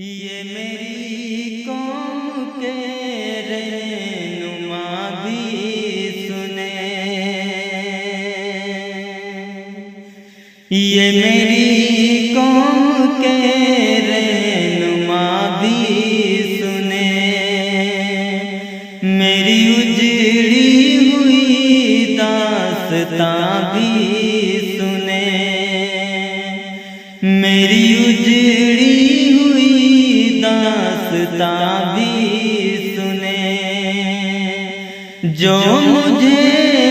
ये मेरी कौम के रहनुमा भी सुने, ये मेरी कौम के रहनुमा भी सुने, मेरी उजड़ी हुई दास्तां भी सुने, मेरी उजड़ी दास्तां भी सुने। जो मुझे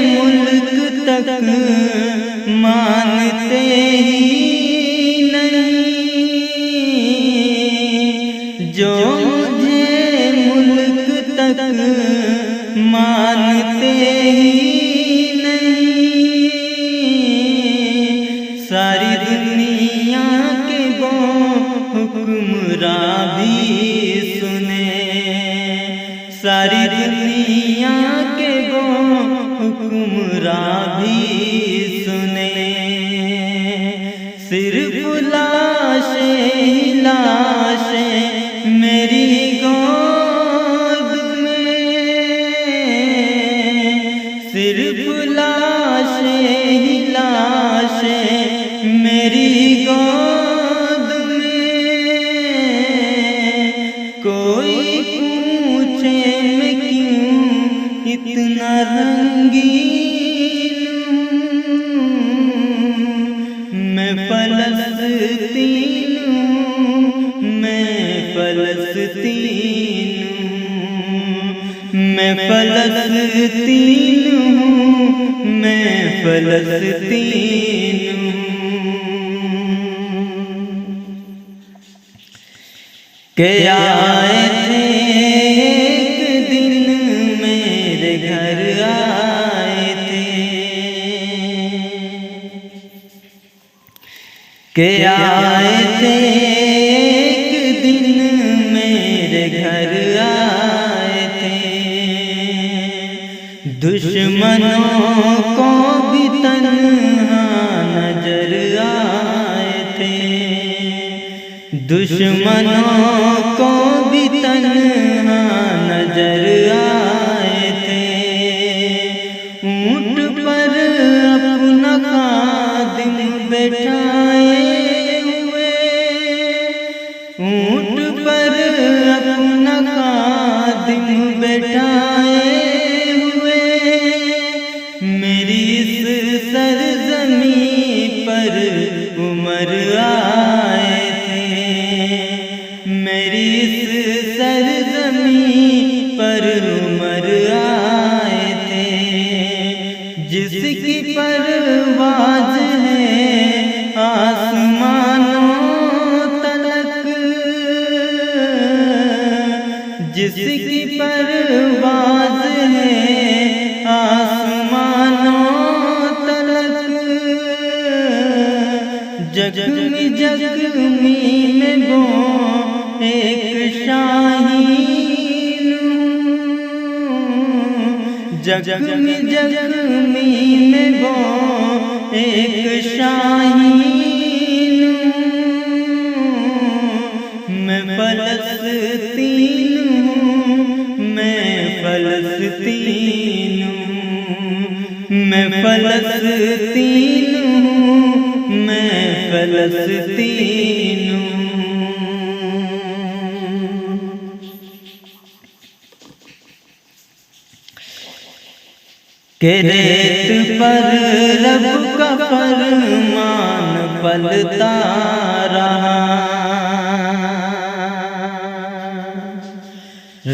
मुल्क तक मानते ही नहीं, जो मुझे मुल्क तक मानते ही नहीं, सारी दुनिया के वो हुक्मरां भी सुने, सारी दुनिया के वो हुक्मरां भी सुने। सिर्फ लाशें लाशें मेरी गोद में, सिर्फ लाशें लाशें मेरी गोद में। कोई पूछे मैं क्यों इतना रंगीन हूँ, मैं फलस्तीन हूँ, मैं फलस्तीन हूँ, मैं फलस्तीन हूँ, मैं फलस्तीन हूँ। के आए थे एक दिन मेरे घर आए थे, के आए थे एक दिन मेरे घर आए थे। दुश्मनों को भी तन्हा नजर आए थे, दुश्मनों को भी तन्हा नजर आए थे। ऊंट पर अपना खादिम बैठाए हुए, ऊंट पर अपना खादिम बैठाए हुए, मेरी इस सरजमी पर उमर आए थे, मेरी इस सरजमी पर उमर आए थे। जिसकी परवाज़ है आसमानों तलक, जिसकी परवाज़ है आसमानों तलक। जख्मी जख्मी में वो एक शाहीन हूँ, जख्मी जख्मी में वो एक शाहीन हूँ। मैं फलस्तीन हूँ, मैं फलस्तीन हूँ, मैं फलस्तीन हूँ, मैं फलस्तीन हूँ। के रेत पर रब का फरमान पलता रहा,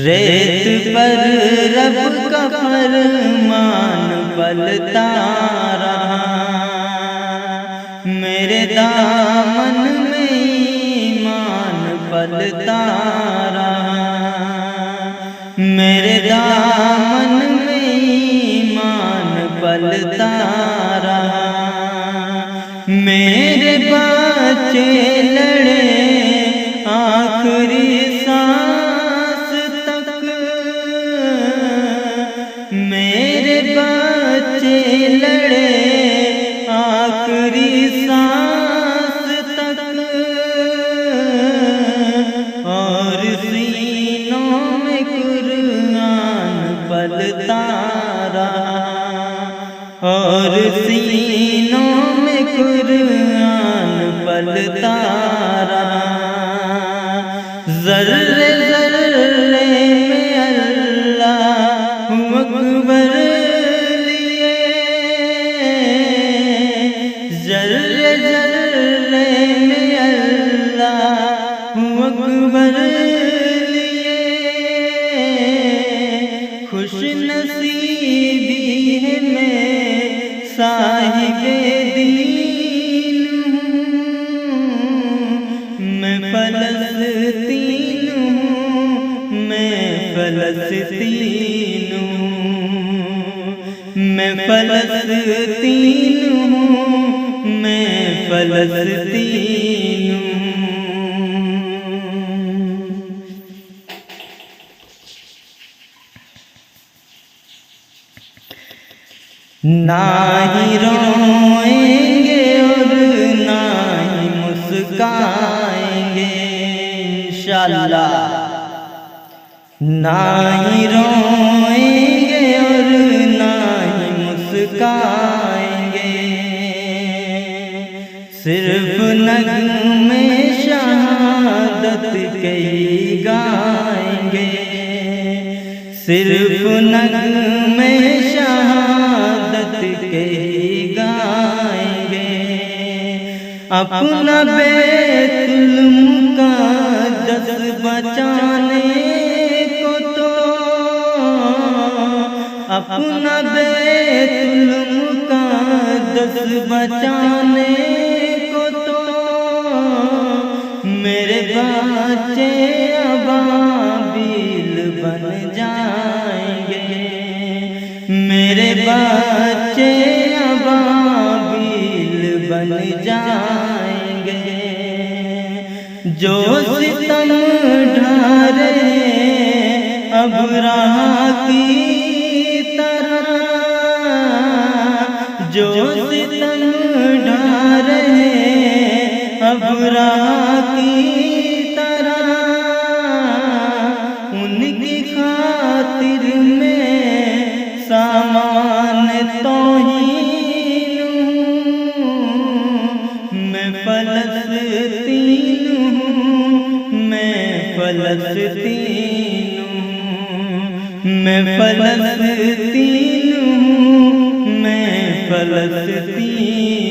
रेत पर रब का फरमान पलता रहा। मेरे दामन में ईमान पलता रहा, मेरे दामन में ईमान पलता रहा। मेरे बच्चे लड़े आखिरी सांस तक, मेरे बच्चे लड़े आखिरी सांस तक। रहा, ज़र्रे ज़र्रे में अल्लाह अकबर लिए, ज़र्रे ज़र्रे में अल्लाह अकबर लिए। खुश नसीबी है मैं साहिबे दीन हूँ, मैं फलस्तीन हूँ, मैं फलस्तीन हूँ, मैं फलस्तीन हूँ, मैं फलस्तीन हूँ। ना ही रोएंगे और ना ही मुस्काएंगे इंशाअल्लाह, ना ही रोएंगे और ना ही मुस्काएंगे, सिर्फ नगमे शहादत के ही गाएंगे, सिर्फ नगमे शहादत के ही गाएंगे। अपना बैतुल मुक़द्दस बचाने को तो, अपना बैतुल मुक़द्दस बचाने को तो मेरे बच्चे अबाबिल बन जाएंगे, मेरे बच्चे अबाबिल बन जाएंगे। जो सितम ढा रहे अबराहा की तरह, जो सितम ढा रहे अबराहा की तरह, उनकी खातिर में सामान तौहीन हूँ, मैं फलस्तीन हूँ, मैं फलस्तीन हूँ, मैं फलस्तीन हूँ, मैं फलस्तीन।